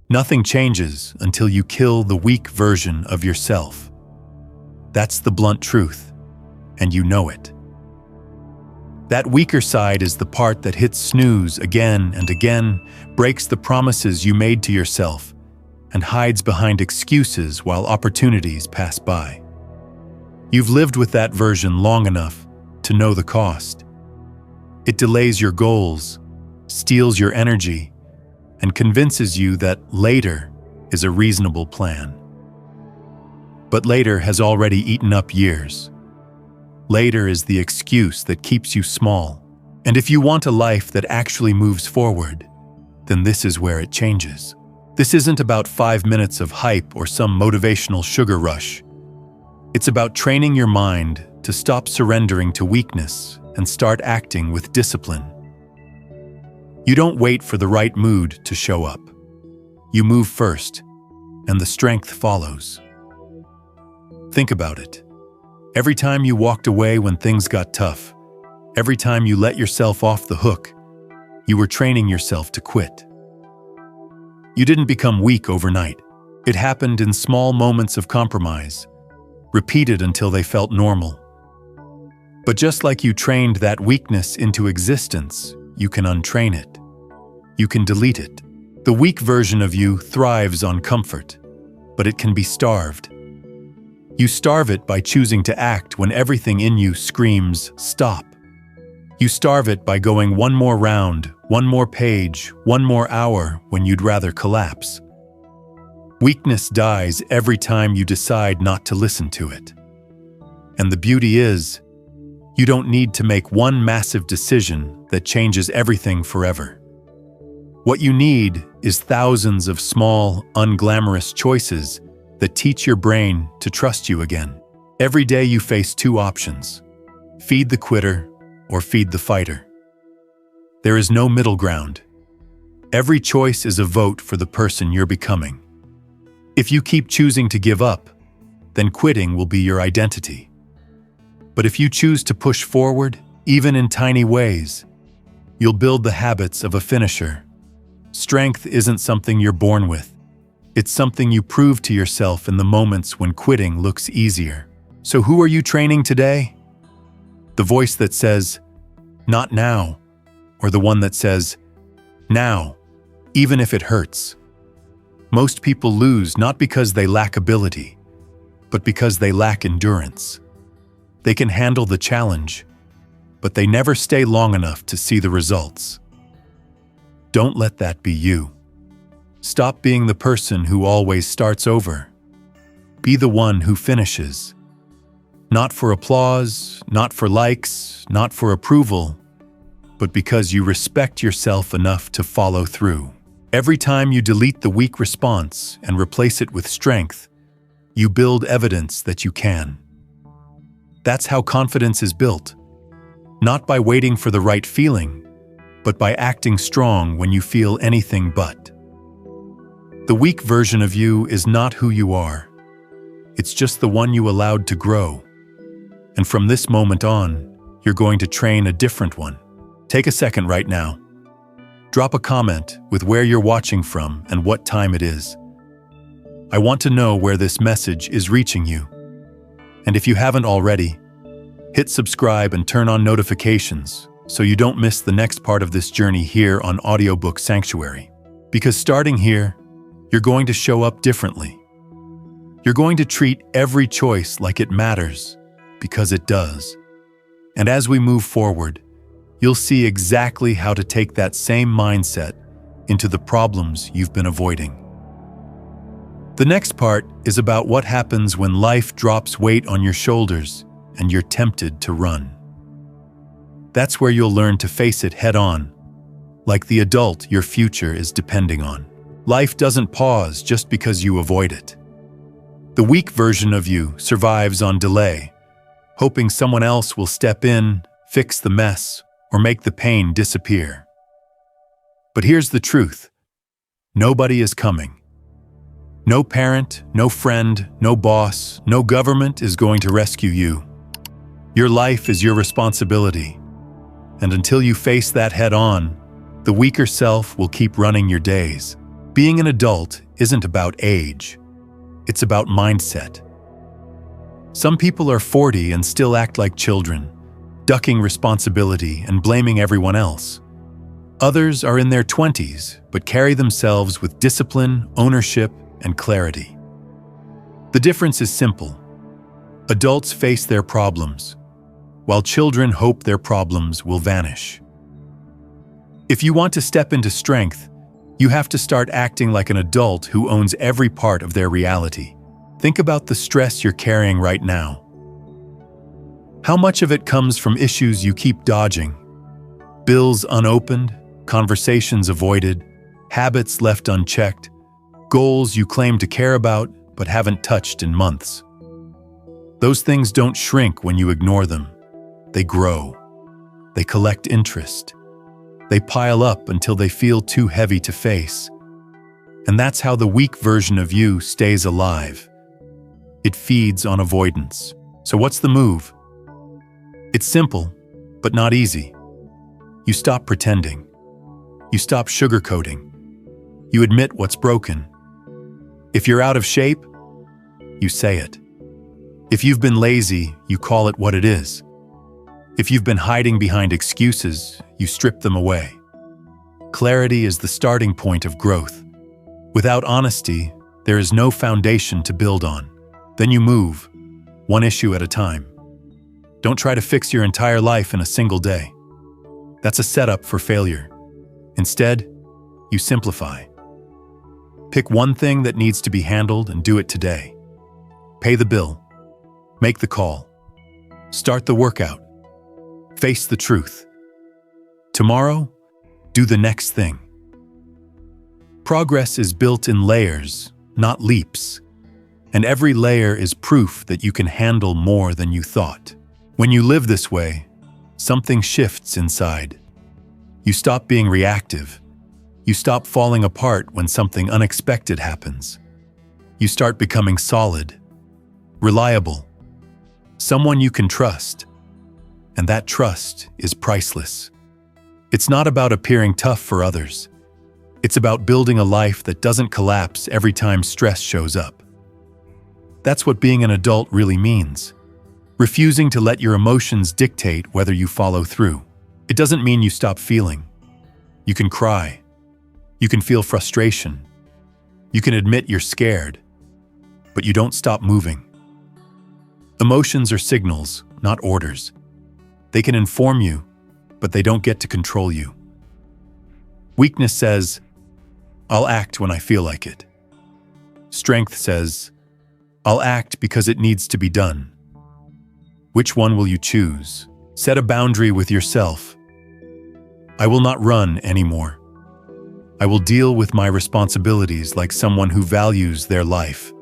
Nothing changes until you kill the weak version of yourself. That's the blunt truth, and you know it. That weaker side is the part that hits snooze again and again, breaks the promises you made to yourself, and hides behind excuses while opportunities pass by. You've lived with that version long enough to know the cost. It delays your goals, steals your energy, and convinces you that later is a reasonable plan. But later has already eaten up years. Later is the excuse that keeps you small. And if you want a life that actually moves forward, then this is where it changes. This isn't about 5 minutes of hype or some motivational sugar rush. It's about training your mind to stop surrendering to weakness and start acting with discipline. You don't wait for the right mood to show up. You move first, and the strength follows. Think about it. Every time you walked away when things got tough, every time you let yourself off the hook, you were training yourself to quit. You didn't become weak overnight. It happened in small moments of compromise, repeated until they felt normal. But just like you trained that weakness into existence, you can untrain it. You can delete it. The weak version of you thrives on comfort, but it can be starved. You starve it by choosing to act when everything in you screams, stop. You starve it by going one more round, one more page, one more hour when you'd rather collapse. Weakness dies every time you decide not to listen to it. And the beauty is, you don't need to make one massive decision that changes everything forever. What you need is thousands of small, unglamorous choices that teach your brain to trust you again. Every day you face two options: feed the quitter or feed the fighter. There is no middle ground. Every choice is a vote for the person you're becoming. If you keep choosing to give up, then quitting will be your identity. But if you choose to push forward, even in tiny ways, you'll build the habits of a finisher. Strength isn't something you're born with. It's something you prove to yourself in the moments when quitting looks easier. So who are you training today? The voice that says, "Not now," or the one that says, "Now," even if it hurts? Most people lose not because they lack ability, but because they lack endurance. They can handle the challenge, but they never stay long enough to see the results. Don't let that be you. Stop being the person who always starts over. Be the one who finishes. Not for applause, not for likes, not for approval, but because you respect yourself enough to follow through. Every time you delete the weak response and replace it with strength, you build evidence that you can. That's how confidence is built. Not by waiting for the right feeling, but by acting strong when you feel anything but. The weak version of you is not who you are. It's just the one you allowed to grow. And from this moment on, you're going to train a different one. Take a second right now. Drop a comment with where you're watching from and what time it is. I want to know where this message is reaching you. And if you haven't already, hit subscribe and turn on notifications so you don't miss the next part of this journey here on Audiobook Sanctuary. Because starting here, you're going to show up differently. You're going to treat every choice like it matters, because it does. And as we move forward, you'll see exactly how to take that same mindset into the problems you've been avoiding. The next part is about what happens when life drops weight on your shoulders and you're tempted to run. That's where you'll learn to face it head-on, like the adult your future is depending on. Life doesn't pause just because you avoid it. The weak version of you survives on delay, hoping someone else will step in, fix the mess, or make the pain disappear. But here's the truth. Nobody is coming. No parent, no friend, no boss, no government is going to rescue you. Your life is your responsibility. And until you face that head-on, the weaker self will keep running your days. Being an adult isn't about age. It's about mindset. Some people are 40 and still act like children, ducking responsibility and blaming everyone else. Others are in their 20s but carry themselves with discipline, ownership, and clarity. The difference is simple. Adults face their problems, while children hope their problems will vanish. If you want to step into strength, you have to start acting like an adult who owns every part of their reality. Think about the stress you're carrying right now. How much of it comes from issues you keep dodging? Bills unopened, conversations avoided, habits left unchecked, goals you claim to care about but haven't touched in months. Those things don't shrink when you ignore them. They grow. They collect interest. They pile up until they feel too heavy to face. And that's how the weak version of you stays alive. It feeds on avoidance. So what's the move? It's simple, but not easy. You stop pretending. You stop sugarcoating. You admit what's broken. If you're out of shape, you say it. If you've been lazy, you call it what it is. If you've been hiding behind excuses, you strip them away. Clarity is the starting point of growth. Without honesty, there is no foundation to build on. Then you move, one issue at a time. Don't try to fix your entire life in a single day. That's a setup for failure. Instead, you simplify. Pick one thing that needs to be handled and do it today. Pay the bill. Make the call. Start the workout. Face the truth. Tomorrow, do the next thing. Progress is built in layers, not leaps. And every layer is proof that you can handle more than you thought. When you live this way, something shifts inside. You stop being reactive. You stop falling apart when something unexpected happens. You start becoming solid, reliable, someone you can trust. And that trust is priceless. It's not about appearing tough for others. It's about building a life that doesn't collapse every time stress shows up. That's what being an adult really means. Refusing to let your emotions dictate whether you follow through. It doesn't mean you stop feeling. You can cry. You can feel frustration. You can admit you're scared. But you don't stop moving. Emotions are signals, not orders. They can inform you, but they don't get to control you. Weakness says, "I'll act when I feel like it." Strength says, "I'll act because it needs to be done." Which one will you choose? Set a boundary with yourself. I will not run anymore. I will deal with my responsibilities like someone who values their life.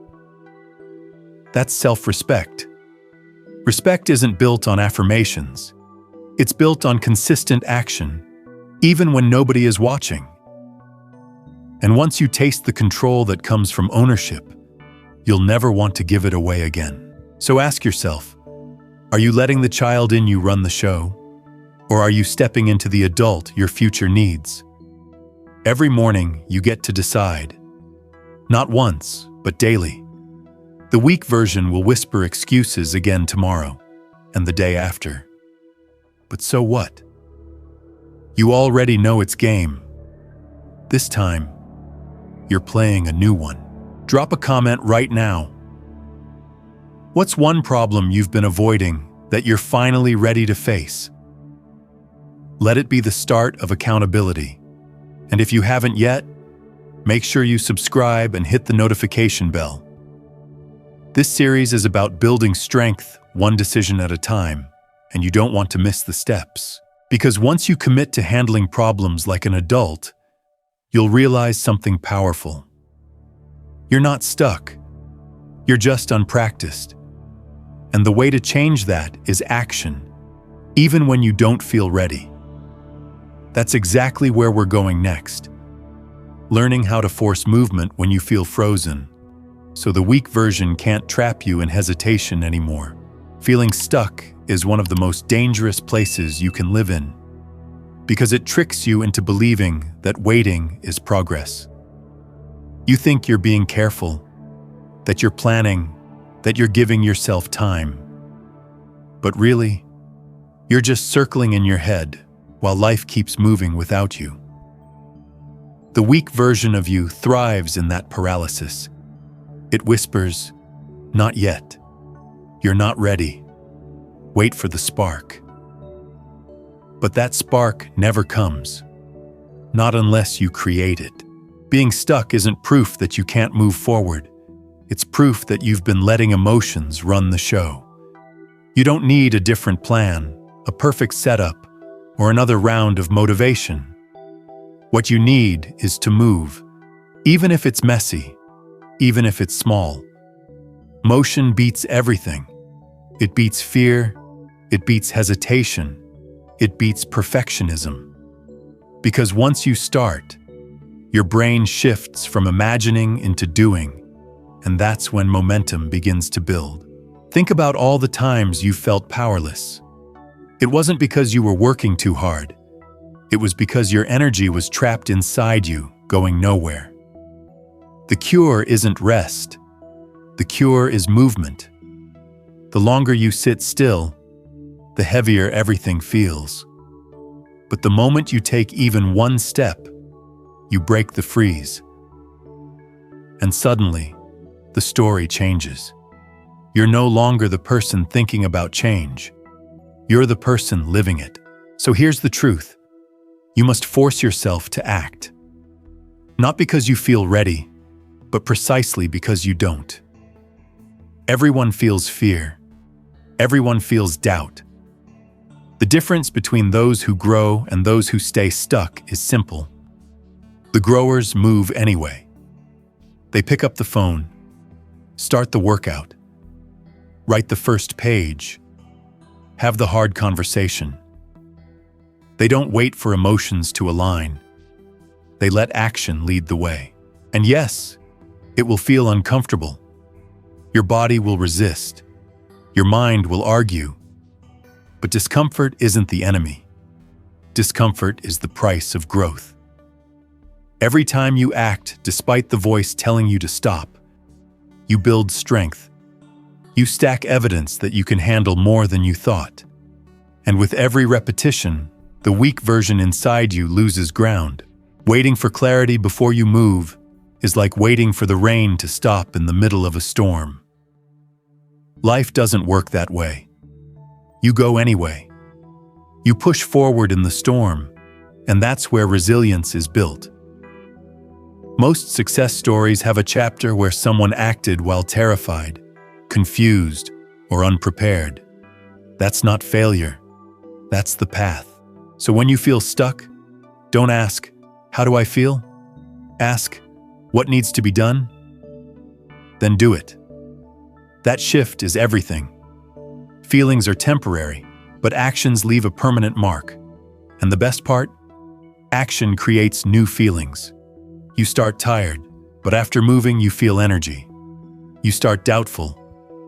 That's self-respect. Respect isn't built on affirmations. It's built on consistent action, even when nobody is watching. And once you taste the control that comes from ownership, you'll never want to give it away again. So ask yourself, are you letting the child in you run the show? Or are you stepping into the adult your future needs? Every morning, you get to decide. Not once, but daily. The weak version will whisper excuses again tomorrow, and the day after. But so what? You already know its game. This time, you're playing a new one. Drop a comment right now. What's one problem you've been avoiding that you're finally ready to face? Let it be the start of accountability. And if you haven't yet, make sure you subscribe and hit the notification bell. This series is about building strength one decision at a time, and you don't want to miss the steps. Because once you commit to handling problems like an adult, you'll realize something powerful. You're not stuck. You're just unpracticed. And the way to change that is action, even when you don't feel ready. That's exactly where we're going next. Learning how to force movement when you feel frozen, so the weak version can't trap you in hesitation anymore. Feeling stuck is one of the most dangerous places you can live in, because it tricks you into believing that waiting is progress. You think you're being careful, that you're planning, that you're giving yourself time. But really, you're just circling in your head while life keeps moving without you. The weak version of you thrives in that paralysis. It whispers, "Not yet. You're not ready. Wait for the spark." But that spark never comes. Not unless you create it. Being stuck isn't proof that you can't move forward. It's proof that you've been letting emotions run the show. You don't need a different plan, a perfect setup, or another round of motivation. What you need is to move, even if it's messy, even if it's small. Motion beats everything. It beats fear, it beats hesitation, it beats perfectionism. Because once you start, your brain shifts from imagining into doing, and that's when momentum begins to build. Think about all the times you felt powerless. It wasn't because you were working too hard. It was because your energy was trapped inside you, going nowhere. The cure isn't rest. The cure is movement. The longer you sit still, the heavier everything feels. But the moment you take even one step, you break the freeze. And suddenly, the story changes. You're no longer the person thinking about change. You're the person living it. So here's the truth. You must force yourself to act. Not because you feel ready, but precisely because you don't. Everyone feels fear. Everyone feels doubt. The difference between those who grow and those who stay stuck is simple. The growers move anyway. They pick up the phone, start the workout, write the first page, have the hard conversation. They don't wait for emotions to align. They let action lead the way. And yes, it will feel uncomfortable. Your body will resist. Your mind will argue. But discomfort isn't the enemy. Discomfort is the price of growth. Every time you act despite the voice telling you to stop, you build strength. You stack evidence that you can handle more than you thought. And with every repetition, the weak version inside you loses ground. Waiting for clarity before you move is like waiting for the rain to stop in the middle of a storm. Life doesn't work that way. You go anyway. You push forward in the storm, and that's where resilience is built. Most success stories have a chapter where someone acted while terrified, confused, or unprepared. That's not failure. That's the path. So when you feel stuck, don't ask, "How do I feel?" Ask, "What needs to be done?" Then do it. That shift is everything. Feelings are temporary, but actions leave a permanent mark. And the best part? Action creates new feelings. You start tired, but after moving, you feel energy. You start doubtful,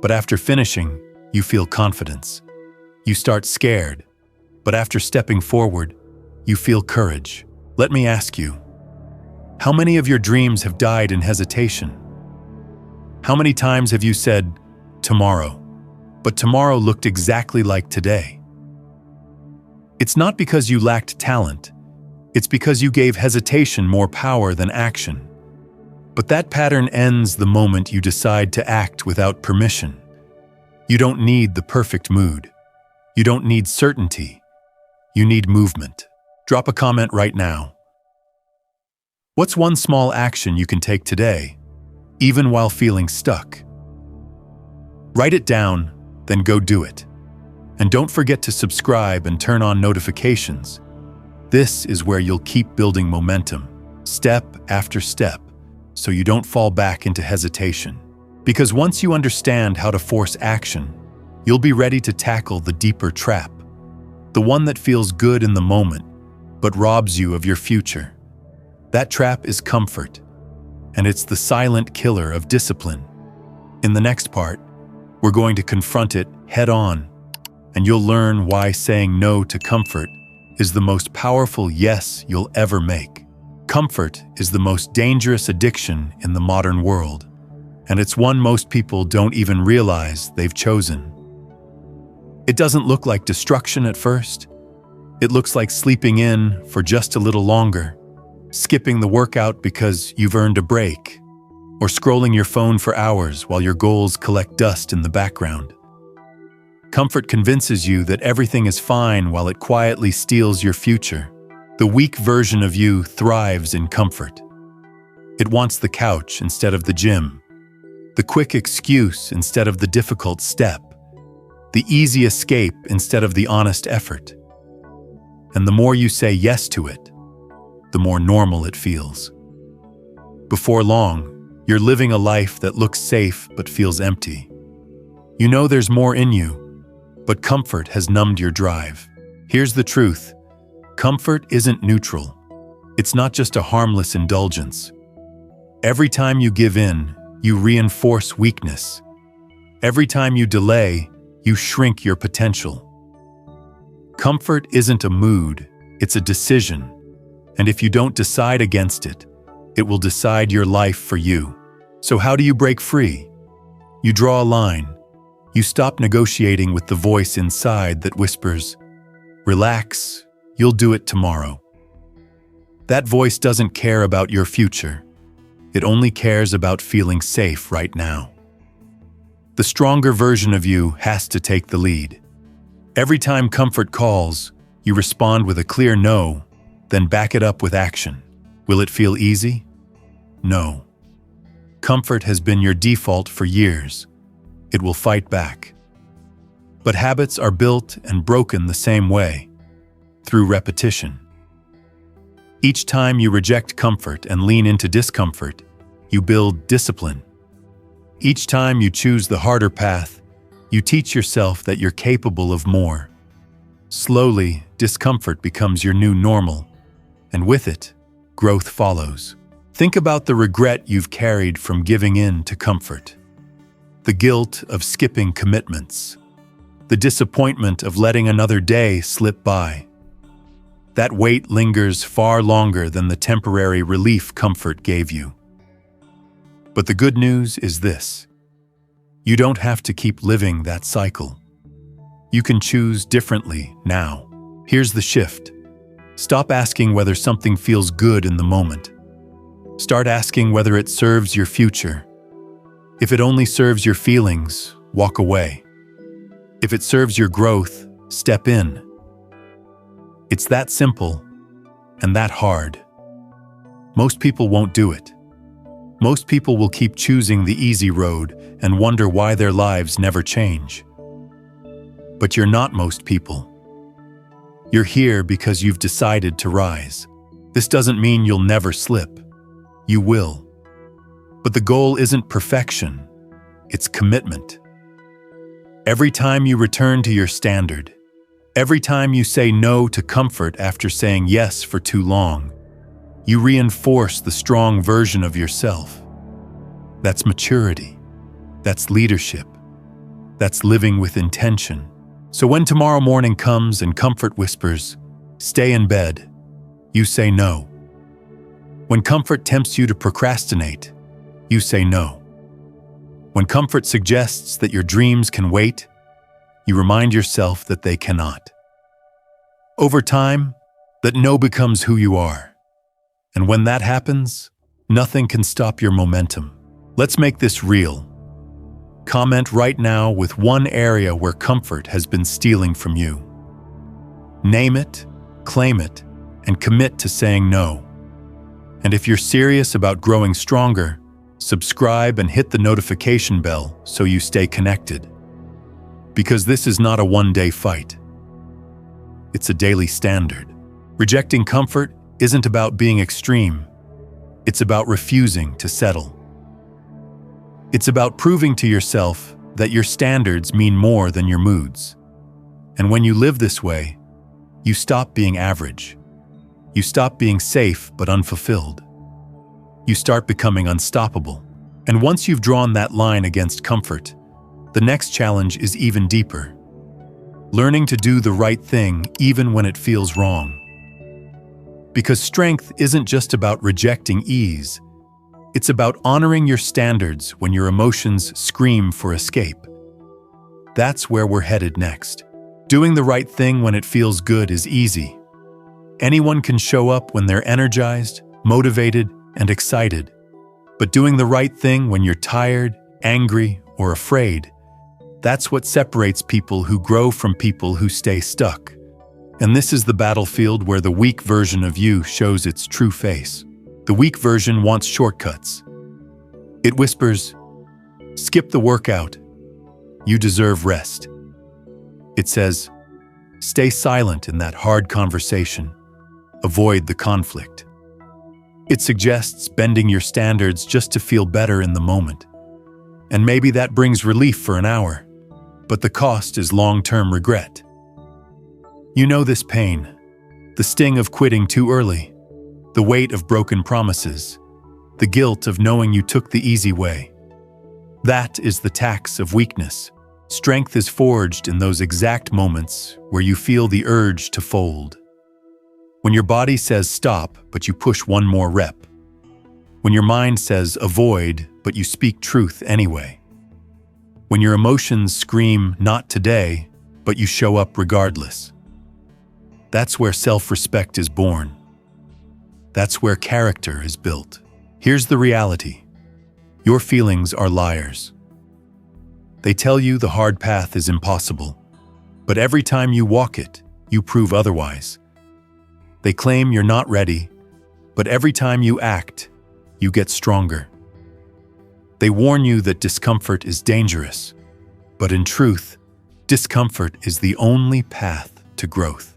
but after finishing, you feel confidence. You start scared, but after stepping forward, you feel courage. Let me ask you, how many of your dreams have died in hesitation? How many times have you said, "Tomorrow," but tomorrow looked exactly like today? It's not because you lacked talent. It's because you gave hesitation more power than action. But that pattern ends the moment you decide to act without permission. You don't need the perfect mood. You don't need certainty. You need movement. Drop a comment right now. What's one small action you can take today, even while feeling stuck? Write it down, then go do it. And don't forget to subscribe and turn on notifications. This is where you'll keep building momentum, step after step, so you don't fall back into hesitation. Because once you understand how to force action, you'll be ready to tackle the deeper trap, the one that feels good in the moment, but robs you of your future. That trap is comfort, and it's the silent killer of discipline. In the next part, we're going to confront it head-on, and you'll learn why saying no to comfort is the most powerful yes you'll ever make. Comfort is the most dangerous addiction in the modern world, and it's one most people don't even realize they've chosen. It doesn't look like destruction at first. It looks like sleeping in for just a little longer, skipping the workout because you've earned a break, or scrolling your phone for hours while your goals collect dust in the background. Comfort convinces you that everything is fine while it quietly steals your future. The weak version of you thrives in comfort. It wants the couch instead of the gym, the quick excuse instead of the difficult step, the easy escape instead of the honest effort. And the more you say yes to it, the more normal it feels. Before long, you're living a life that looks safe but feels empty. You know there's more in you, but comfort has numbed your drive. Here's the truth. Comfort isn't neutral. It's not just a harmless indulgence. Every time you give in, you reinforce weakness. Every time you delay, you shrink your potential. Comfort isn't a mood, it's a decision. And if you don't decide against it, it will decide your life for you. So how do you break free? You draw a line. You stop negotiating with the voice inside that whispers, "Relax, you'll do it tomorrow." That voice doesn't care about your future. It only cares about feeling safe right now. The stronger version of you has to take the lead. Every time comfort calls, you respond with a clear no, then back it up with action. Will it feel easy? No. Comfort has been your default for years. It will fight back. But habits are built and broken the same way, through repetition. Each time you reject comfort and lean into discomfort, you build discipline. Each time you choose the harder path, you teach yourself that you're capable of more. Slowly, discomfort becomes your new normal, and with it, growth follows. Think about the regret you've carried from giving in to comfort. The guilt of skipping commitments. The disappointment of letting another day slip by. That weight lingers far longer than the temporary relief comfort gave you. But the good news is this. You don't have to keep living that cycle. You can choose differently now. Here's the shift. Stop asking whether something feels good in the moment. Start asking whether it serves your future. If it only serves your feelings, walk away. If it serves your growth, step in. It's that simple and that hard. Most people won't do it. Most people will keep choosing the easy road and wonder why their lives never change. But you're not most people. You're here because you've decided to rise. This doesn't mean you'll never slip. You will. But the goal isn't perfection, it's commitment. Every time you return to your standard, every time you say no to comfort after saying yes for too long, you reinforce the strong version of yourself. That's maturity. That's leadership. That's living with intention. So when tomorrow morning comes and comfort whispers, "Stay in bed," you say no. When comfort tempts you to procrastinate, you say no. When comfort suggests that your dreams can wait, you remind yourself that they cannot. Over time, that no becomes who you are. And when that happens, nothing can stop your momentum. Let's make this real. Comment right now with one area where comfort has been stealing from you. Name it, claim it, and commit to saying no. And if you're serious about growing stronger, subscribe and hit the notification bell so you stay connected. Because this is not a one-day fight. It's a daily standard. Rejecting comfort isn't about being extreme. It's about refusing to settle. It's about proving to yourself that your standards mean more than your moods. And when you live this way, you stop being average. You stop being safe but unfulfilled. You start becoming unstoppable. And once you've drawn that line against comfort, the next challenge is even deeper. Learning to do the right thing even when it feels wrong. Because strength isn't just about rejecting ease. It's about honoring your standards when your emotions scream for escape. That's where we're headed next. Doing the right thing when it feels good is easy. Anyone can show up when they're energized, motivated, and excited. But doing the right thing when you're tired, angry, or afraid, that's what separates people who grow from people who stay stuck. And this is the battlefield where the weak version of you shows its true face. The weak version wants shortcuts. It whispers, "Skip the workout. You deserve rest." It says, "Stay silent in that hard conversation. Avoid the conflict." It suggests bending your standards just to feel better in the moment. And maybe that brings relief for an hour, but the cost is long-term regret. You know this pain, the sting of quitting too early, the weight of broken promises, the guilt of knowing you took the easy way. That is the tax of weakness. Strength is forged in those exact moments where you feel the urge to fold. When your body says stop, but you push one more rep. When your mind says avoid, but you speak truth anyway. When your emotions scream not today, but you show up regardless. That's where self-respect is born. That's where character is built. Here's the reality. Your feelings are liars. They tell you the hard path is impossible, but every time you walk it, you prove otherwise. They claim you're not ready, but every time you act, you get stronger. They warn you that discomfort is dangerous, but in truth, discomfort is the only path to growth.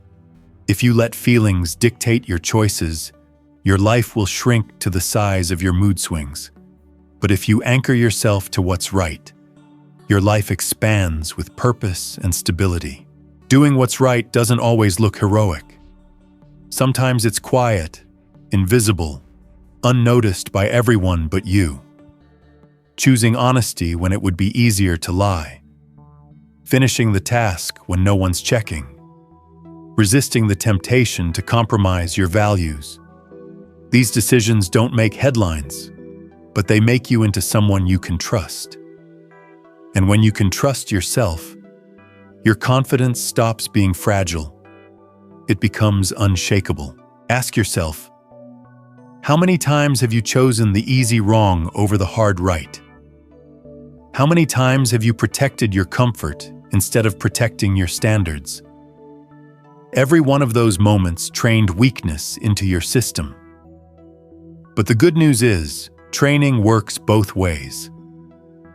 If you let feelings dictate your choices, your life will shrink to the size of your mood swings. But if you anchor yourself to what's right, your life expands with purpose and stability. Doing what's right doesn't always look heroic. Sometimes it's quiet, invisible, unnoticed by everyone but you. Choosing honesty when it would be easier to lie. Finishing the task when no one's checking. Resisting the temptation to compromise your values. These decisions don't make headlines, but they make you into someone you can trust. And when you can trust yourself, your confidence stops being fragile. It becomes unshakable. Ask yourself, how many times have you chosen the easy wrong over the hard right? How many times have you protected your comfort instead of protecting your standards? Every one of those moments trained weakness into your system. But the good news is, training works both ways.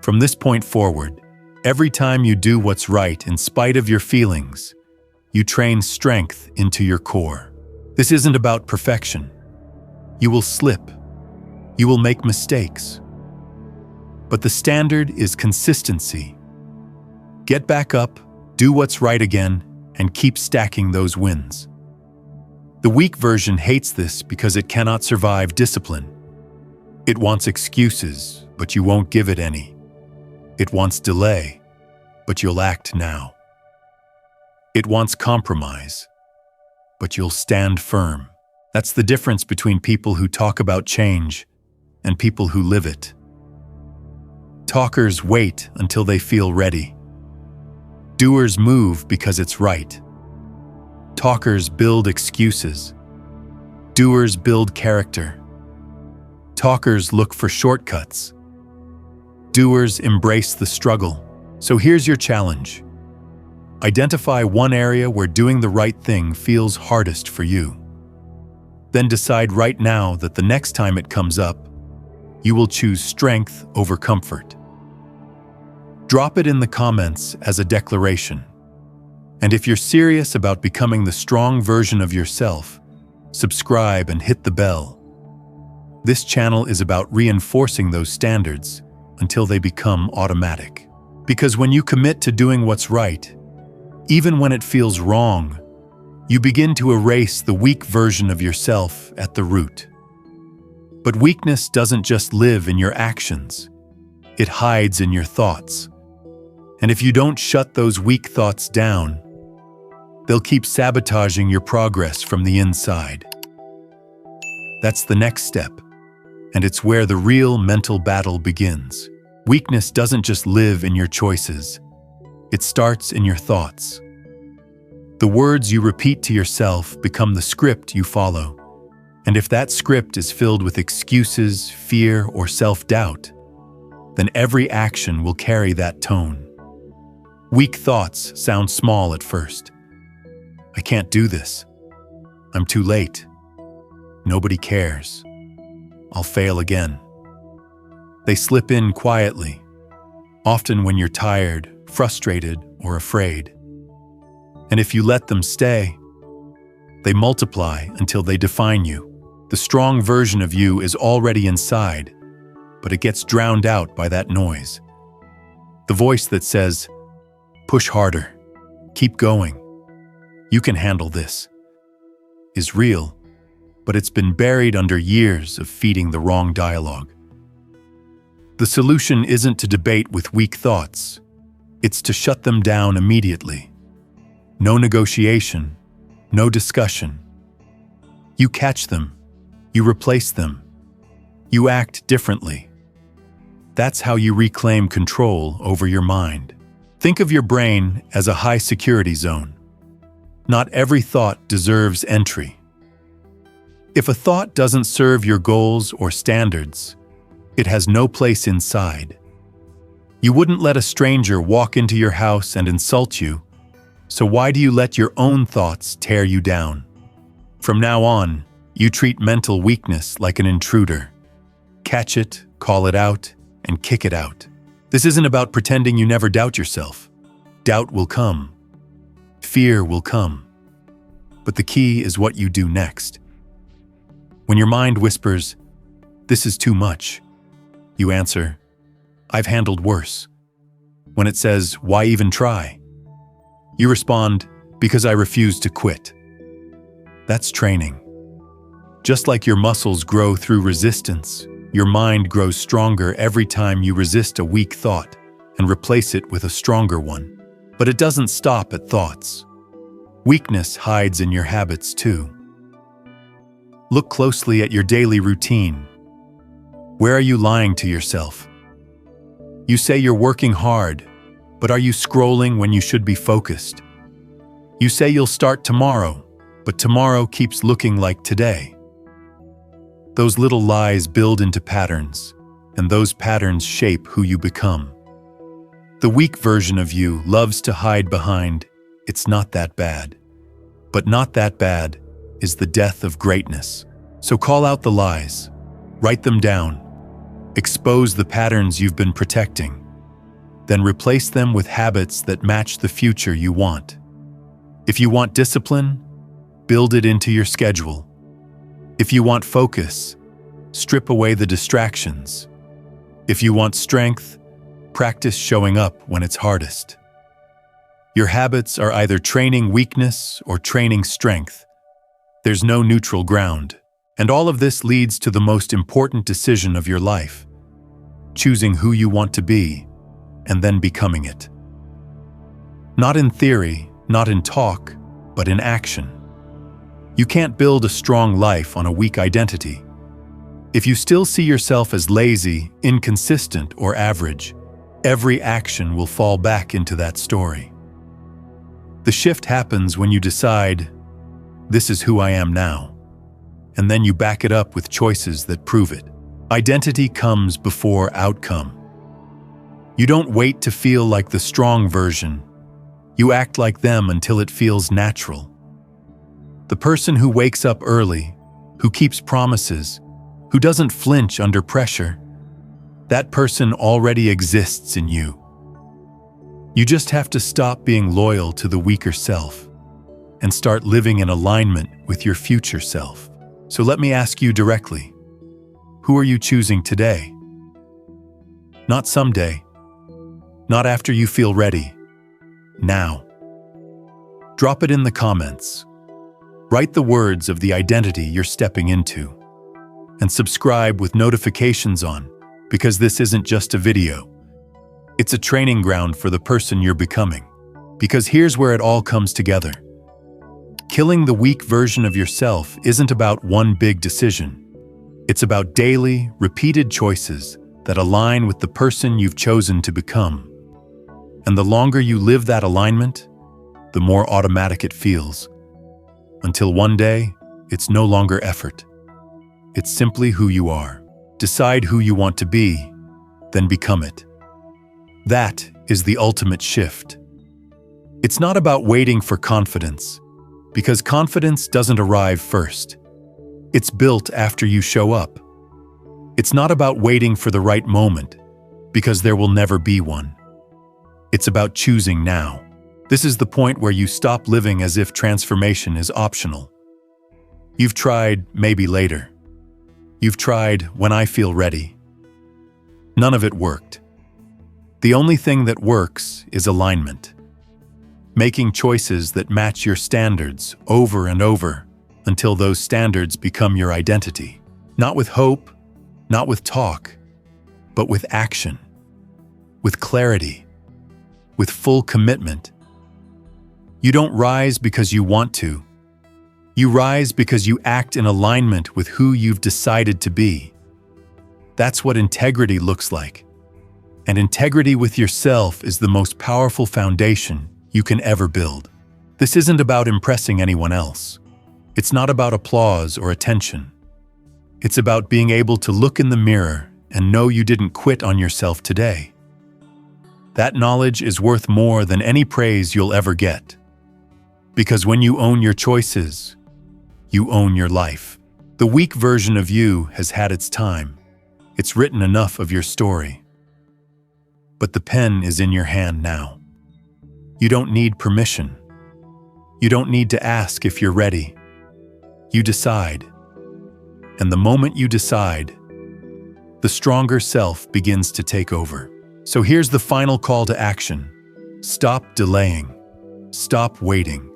From this point forward, every time you do what's right in spite of your feelings, you train strength into your core. This isn't about perfection. You will slip. You will make mistakes. But the standard is consistency. Get back up, do what's right again, and keep stacking those wins. The weak version hates this because it cannot survive discipline. It wants excuses, but you won't give it any. It wants delay, but you'll act now. It wants compromise, but you'll stand firm. That's the difference between people who talk about change and people who live it. Talkers wait until they feel ready. Doers move because it's right. Talkers build excuses. Doers build character. Talkers look for shortcuts. Doers embrace the struggle. So here's your challenge. Identify one area where doing the right thing feels hardest for you. Then decide right now that the next time it comes up, you will choose strength over comfort. Drop it in the comments as a declaration. And if you're serious about becoming the strong version of yourself, subscribe and hit the bell. This channel is about reinforcing those standards until they become automatic. Because when you commit to doing what's right, even when it feels wrong, you begin to erase the weak version of yourself at the root. But weakness doesn't just live in your actions. It hides in your thoughts. And if you don't shut those weak thoughts down, they'll keep sabotaging your progress from the inside. That's the next step, and it's where the real mental battle begins. Weakness doesn't just live in your choices. It starts in your thoughts. The words you repeat to yourself become the script you follow. And if that script is filled with excuses, fear, or self-doubt, then every action will carry that tone. Weak thoughts sound small at first. I can't do this. I'm too late. Nobody cares. I'll fail again. They slip in quietly, often when you're tired, frustrated, or afraid. And if you let them stay, they multiply until they define you. The strong version of you is already inside, but it gets drowned out by that noise. The voice that says, "Push harder, keep going, you can handle this," is real, but it's been buried under years of feeding the wrong dialogue. The solution isn't to debate with weak thoughts. It's to shut them down immediately. No negotiation, no discussion. You catch them. You replace them. You act differently. That's how you reclaim control over your mind. Think of your brain as a high-security zone. Not every thought deserves entry. If a thought doesn't serve your goals or standards, it has no place inside. You wouldn't let a stranger walk into your house and insult you, so why do you let your own thoughts tear you down? From now on, you treat mental weakness like an intruder. Catch it, call it out, and kick it out. This isn't about pretending you never doubt yourself. Doubt will come. Fear will come. But the key is what you do next. When your mind whispers, "This is too much," you answer, "I've handled worse." When it says, "Why even try?" you respond, "Because I refuse to quit." That's training. Just like your muscles grow through resistance, your mind grows stronger every time you resist a weak thought and replace it with a stronger one. But it doesn't stop at thoughts. Weakness hides in your habits too. Look closely at your daily routine. Where are you lying to yourself? You say you're working hard, but are you scrolling when you should be focused? You say you'll start tomorrow, but tomorrow keeps looking like today. Those little lies build into patterns, and those patterns shape who you become. The weak version of you loves to hide behind, "It's not that bad." But not that bad is the death of greatness. So call out the lies, write them down, expose the patterns you've been protecting, then replace them with habits that match the future you want. If you want discipline, build it into your schedule. If you want focus, strip away the distractions. If you want strength, practice showing up when it's hardest. Your habits are either training weakness or training strength. There's no neutral ground. And all of this leads to the most important decision of your life: choosing who you want to be and then becoming it. Not in theory, not in talk, but in action. You can't build a strong life on a weak identity. If you still see yourself as lazy, inconsistent, or average, every action will fall back into that story. The shift happens when you decide, "This is who I am now," and then you back it up with choices that prove it. Identity comes before outcome. You don't wait to feel like the strong version. You act like them until it feels natural. The person who wakes up early, who keeps promises, who doesn't flinch under pressure, that person already exists in you. You just have to stop being loyal to the weaker self and start living in alignment with your future self. So let me ask you directly, who are you choosing today? Not someday, not after you feel ready, now. Drop it in the comments. Write the words of the identity you're stepping into. And subscribe with notifications on, because this isn't just a video. It's a training ground for the person you're becoming. Because here's where it all comes together. Killing the weak version of yourself isn't about one big decision. It's about daily, repeated choices that align with the person you've chosen to become. And the longer you live that alignment, the more automatic it feels. Until one day, it's no longer effort. It's simply who you are. Decide who you want to be, then become it. That is the ultimate shift. It's not about waiting for confidence, because confidence doesn't arrive first. It's built after you show up. It's not about waiting for the right moment, because there will never be one. It's about choosing now. This is the point where you stop living as if transformation is optional. You've tried maybe later. You've tried when I feel ready. None of it worked. The only thing that works is alignment. Making choices that match your standards over and over until those standards become your identity. Not with hope, not with talk, but with action, with clarity, with full commitment. You don't rise because you want to. You rise because you act in alignment with who you've decided to be. That's what integrity looks like. And integrity with yourself is the most powerful foundation you can ever build. This isn't about impressing anyone else. It's not about applause or attention. It's about being able to look in the mirror and know you didn't quit on yourself today. That knowledge is worth more than any praise you'll ever get. Because when you own your choices, you own your life. The weak version of you has had its time. It's written enough of your story. But the pen is in your hand now. You don't need permission. You don't need to ask if you're ready. You decide. And the moment you decide, the stronger self begins to take over. So here's the final call to action. Stop delaying. Stop waiting.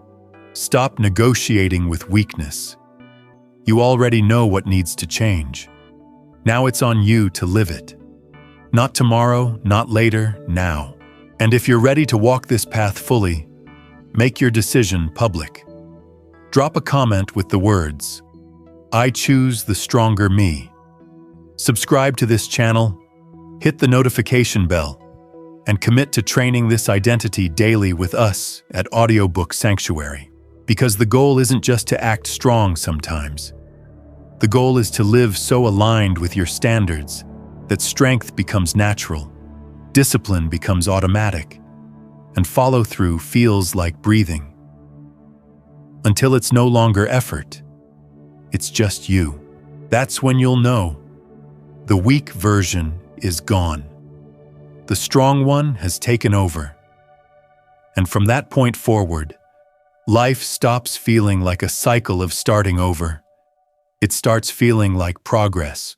Stop negotiating with weakness. You already know what needs to change. Now it's on you to live it. Not tomorrow, not later, now. And if you're ready to walk this path fully, make your decision public. Drop a comment with the words, "I choose the stronger me." Subscribe to this channel, hit the notification bell, and commit to training this identity daily with us at Audiobook Sanctuary. Because the goal isn't just to act strong sometimes. The goal is to live so aligned with your standards that strength becomes natural, discipline becomes automatic, and follow-through feels like breathing. Until it's no longer effort, it's just you. That's when you'll know the weak version is gone. The strong one has taken over. And from that point forward, life stops feeling like a cycle of starting over. It starts feeling like progress.